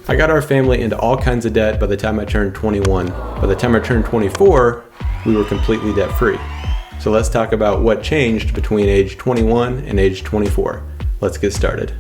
I got our family into all kinds of debt by the time I turned 21. By the time I turned 24, we were completely debt-free. So let's talk about what changed between age 21 and age 24. Let's get started.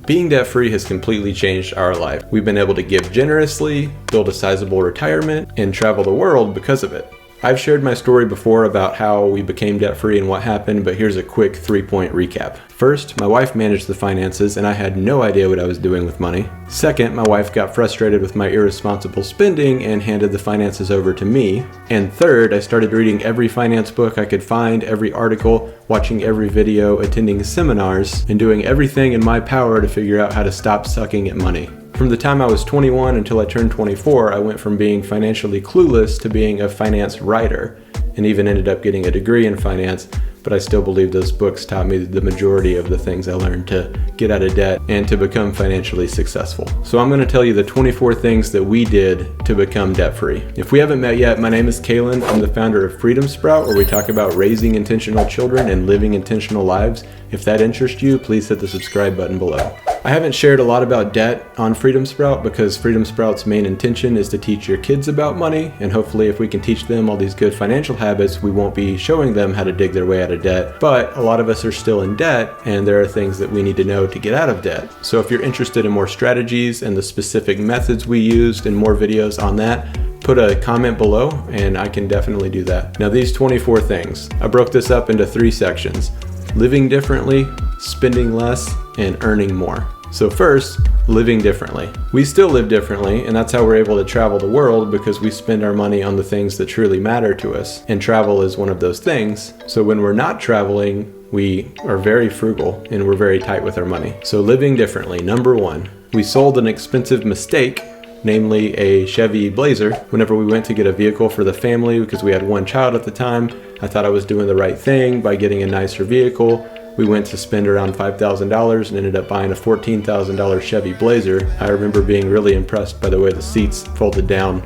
Being debt-free has completely changed our life. We've been able to give generously, build a sizable retirement, and travel the world because of it. I've shared my story before about how we became debt-free and what happened, but here's a quick 3-point recap. First, my wife managed the finances and I had no idea what I was doing with money. Second, my wife got frustrated with my irresponsible spending and handed the finances over to me. And third, I started reading every finance book I could find, every article, watching every video, attending seminars, and doing everything in my power to figure out how to stop sucking at money. From the time I was 21 until I turned 24, I went from being financially clueless to being a finance writer, and even ended up getting a degree in finance, but I still believe those books taught me the majority of the things I learned to get out of debt and to become financially successful. So I'm going to tell you the 24 things that we did to become debt-free. If we haven't met yet, my name is Kalen. I'm the founder of Freedom Sprout, where we talk about raising intentional children and living intentional lives. If that interests you, please hit the subscribe button below. I haven't shared a lot about debt on Freedom Sprout because Freedom Sprout's main intention is to teach your kids about money, and hopefully if we can teach them all these good financial habits, we won't be showing them how to dig their way out of debt. But a lot of us are still in debt, and there are things that we need to know to get out of debt. So if you're interested in more strategies and the specific methods we used and more videos on that, put a comment below and I can definitely do that. Now these 24 things, I broke this up into 3 sections: living differently, spending less, and earning more. So first, living differently. We still live differently, and that's how we're able to travel the world, because we spend our money on the things that truly matter to us, and travel is one of those things. So when we're not traveling, we are very frugal and we're very tight with our money. So living differently, number 1, we sold an expensive mistake, namely a Chevy Blazer. Whenever we went to get a vehicle for the family, because we had 1 child at the time, I thought I was doing the right thing by getting a nicer vehicle. We went to spend around $5,000 and ended up buying a $14,000 Chevy Blazer. I remember being really impressed by the way the seats folded down.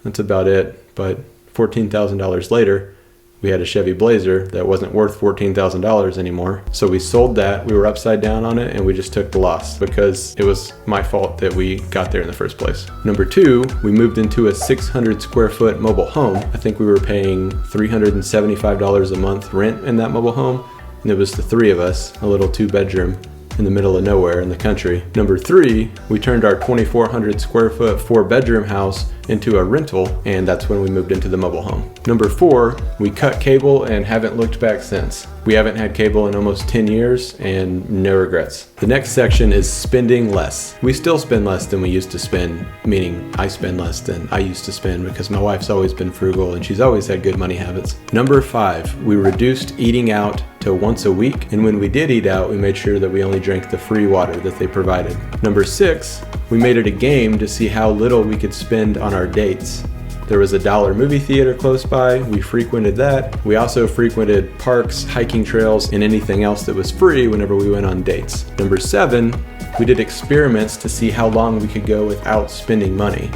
That's about it, but $14,000 later, we had a Chevy Blazer that wasn't worth $14,000 anymore. So we sold that, we were upside down on it, and we just took the loss because it was my fault that we got there in the first place. Number 2, we moved into a 600 square foot mobile home. I think we were paying $375 a month rent in that mobile home. And it was the 3 of us, a little 2-bedroom in the middle of nowhere in the country. Number 3, we turned our 2,400 square foot 4-bedroom house into a rental, and that's when we moved into the mobile home. Number 4, we cut cable and haven't looked back since. We haven't had cable in almost 10 years and no regrets. The next section is spending less. We still spend less than we used to spend, meaning I spend less than I used to spend because my wife's always been frugal and she's always had good money habits. Number 5, we reduced eating out to once a week, and when we did eat out, we made sure that we only drank the free water that they provided. Number 6, we made it a game to see how little we could spend on our dates. There was a dollar movie theater close by, we frequented that. We also frequented parks, hiking trails, and anything else that was free whenever we went on dates. Number 7, we did experiments to see how long we could go without spending money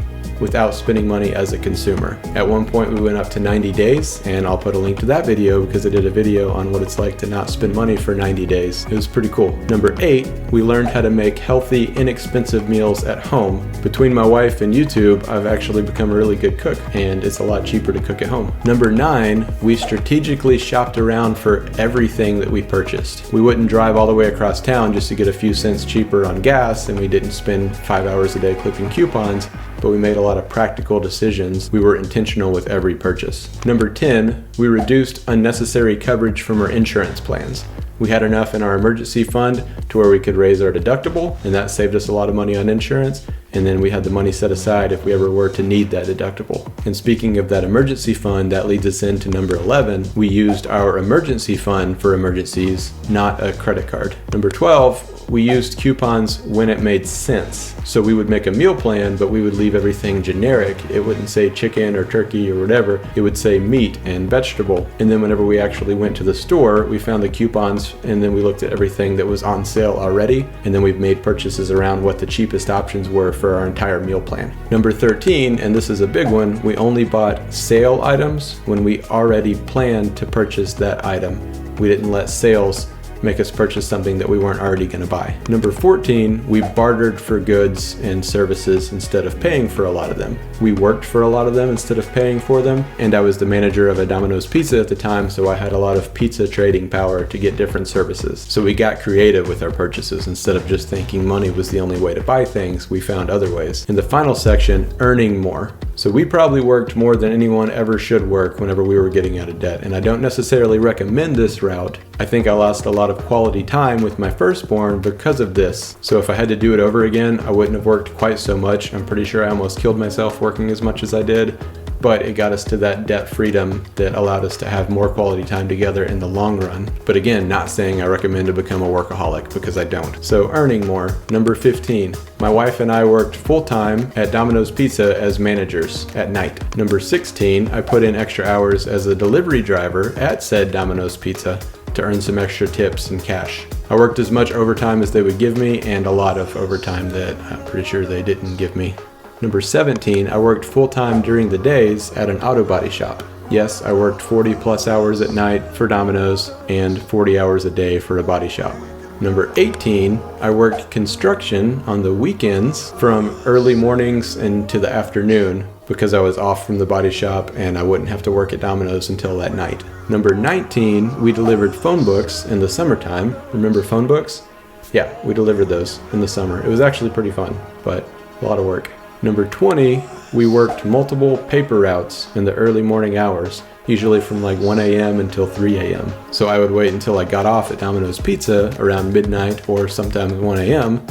as a consumer. At one point we went up to 90 days, and I'll put a link to that video because I did a video on what it's like to not spend money for 90 days. It was pretty cool. Number 8, we learned how to make healthy, inexpensive meals at home. Between my wife and YouTube, I've actually become a really good cook, and it's a lot cheaper to cook at home. Number 9, we strategically shopped around for everything that we purchased. We wouldn't drive all the way across town just to get a few cents cheaper on gas, and we didn't spend 5 hours a day clipping coupons, but we made a lot of practical decisions. We were intentional with every purchase. Number 10, we reduced unnecessary coverage from our insurance plans. We had enough in our emergency fund to where we could raise our deductible, and that saved us a lot of money on insurance. And then we had the money set aside if we ever were to need that deductible. And speaking of that emergency fund, that leads us into number 11. We used our emergency fund for emergencies, not a credit card. Number 12, we used coupons when it made sense. So we would make a meal plan, but we would leave everything generic. It wouldn't say chicken or turkey or whatever. It would say meat and vegetable. And then whenever we actually went to the store, we found the coupons, and then we looked at everything that was on sale already. And then we've made purchases around what the cheapest options were for our entire meal plan. Number 13, and this is a big one, we only bought sale items when we already planned to purchase that item. We didn't let sales make us purchase something that we weren't already going to buy. Number 14, we bartered for goods and services instead of paying for a lot of them. We worked for a lot of them instead of paying for them, and I was the manager of a Domino's Pizza at the time, so I had a lot of pizza trading power to get different services. So we got creative with our purchases. Instead of just thinking money was the only way to buy things, we found other ways. In the final section, earning more. So we probably worked more than anyone ever should work whenever we were getting out of debt, and I don't necessarily recommend this route. I think I lost a lot of quality time with my firstborn because of this. So if I had to do it over again, I wouldn't have worked quite so much. I'm pretty sure I almost killed myself working as much as I did, but it got us to that debt freedom that allowed us to have more quality time together in the long run. But again, not saying I recommend to become a workaholic, because I don't. So earning more. Number 15, my wife and I worked full-time at Domino's Pizza as managers at night. Number 16, I put in extra hours as a delivery driver at said Domino's Pizza to earn some extra tips and cash. I worked as much overtime as they would give me, and a lot of overtime that I'm pretty sure they didn't give me. Number 17, I worked full-time during the days at an auto body shop. Yes, I worked 40 plus hours at night for Domino's and 40 hours a day for a body shop. Number 18, I worked construction on the weekends from early mornings into the afternoon because I was off from the body shop and I wouldn't have to work at Domino's until that night. Number 19, we delivered phone books in the summertime. Remember phone books? Yeah, we delivered those in the summer. It was actually pretty fun, but a lot of work. Number 20, we worked multiple paper routes in the early morning hours, usually from like 1 a.m. until 3 a.m. So I would wait until I got off at Domino's Pizza around midnight or sometimes 1 a.m.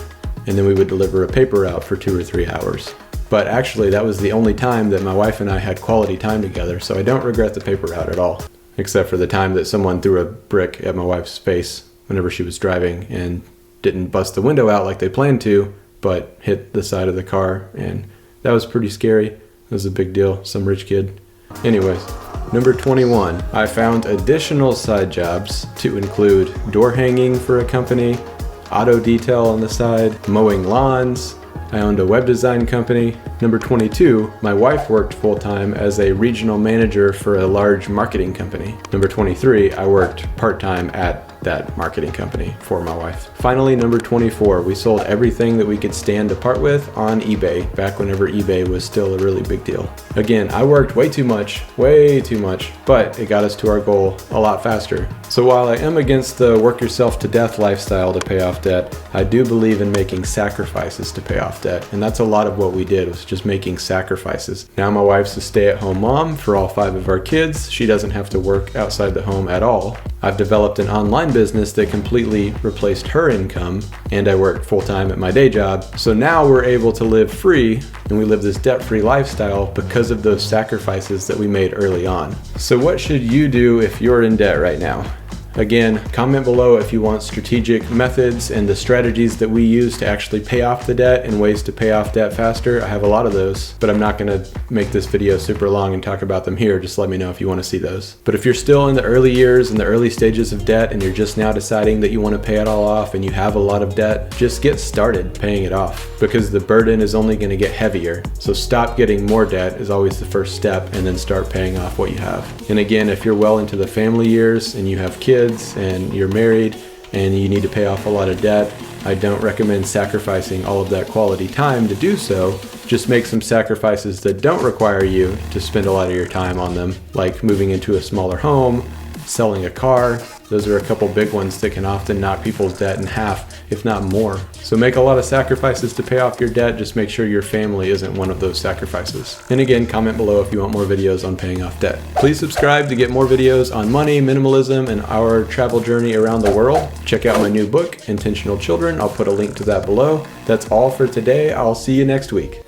and then we would deliver a paper route for 2 or 3 hours. But actually that was the only time that my wife and I had quality time together, so I don't regret the paper route at all, except for the time that someone threw a brick at my wife's face whenever she was driving and didn't bust the window out like they planned to, but hit the side of the car, and that was pretty scary. It was a big deal, some rich kid. Anyways, number 21, I found additional side jobs to include door hanging for a company, auto detail on the side, mowing lawns. I owned a web design company. Number 22, my wife worked full-time as a regional manager for a large marketing company. Number 23, I worked part-time at that marketing company for my wife. Finally, number 24, we sold everything that we could stand to part with on eBay, back whenever eBay was still a really big deal. Again, I worked way too much, but it got us to our goal a lot faster. So while I am against the work yourself to death lifestyle to pay off debt, I do believe in making sacrifices to pay off debt. And that's a lot of what we did, was just making sacrifices. Now my wife's a stay-at-home mom for all 5 of our kids. She doesn't have to work outside the home at all. I've developed an online business that completely replaced her income, and I work full-time at my day job. So now we're able to live free, and we live this debt-free lifestyle because of those sacrifices that we made early on. So what should you do if you're in debt right now? Again, comment below if you want strategic methods and the strategies that we use to actually pay off the debt and ways to pay off debt faster. I have a lot of those, but I'm not going to make this video super long and talk about them here. Just let me know if you want to see those. But if you're still in the early years and the early stages of debt and you're just now deciding that you want to pay it all off and you have a lot of debt, just get started paying it off, because the burden is only going to get heavier. So stop getting more debt is always the first step, and then start paying off what you have. And again, if you're well into the family years and you have kids and you're married and you need to pay off a lot of debt, I don't recommend sacrificing all of that quality time to do so. Just make some sacrifices that don't require you to spend a lot of your time on them, like moving into a smaller home, selling a car. Those are a couple big ones that can often knock people's debt in half, if not more. So make a lot of sacrifices to pay off your debt. Just make sure your family isn't one of those sacrifices. And again, comment below if you want more videos on paying off debt. Please subscribe to get more videos on money, minimalism, and our travel journey around the world. Check out my new book, Intentional Children. I'll put a link to that below. That's all for today. I'll see you next week.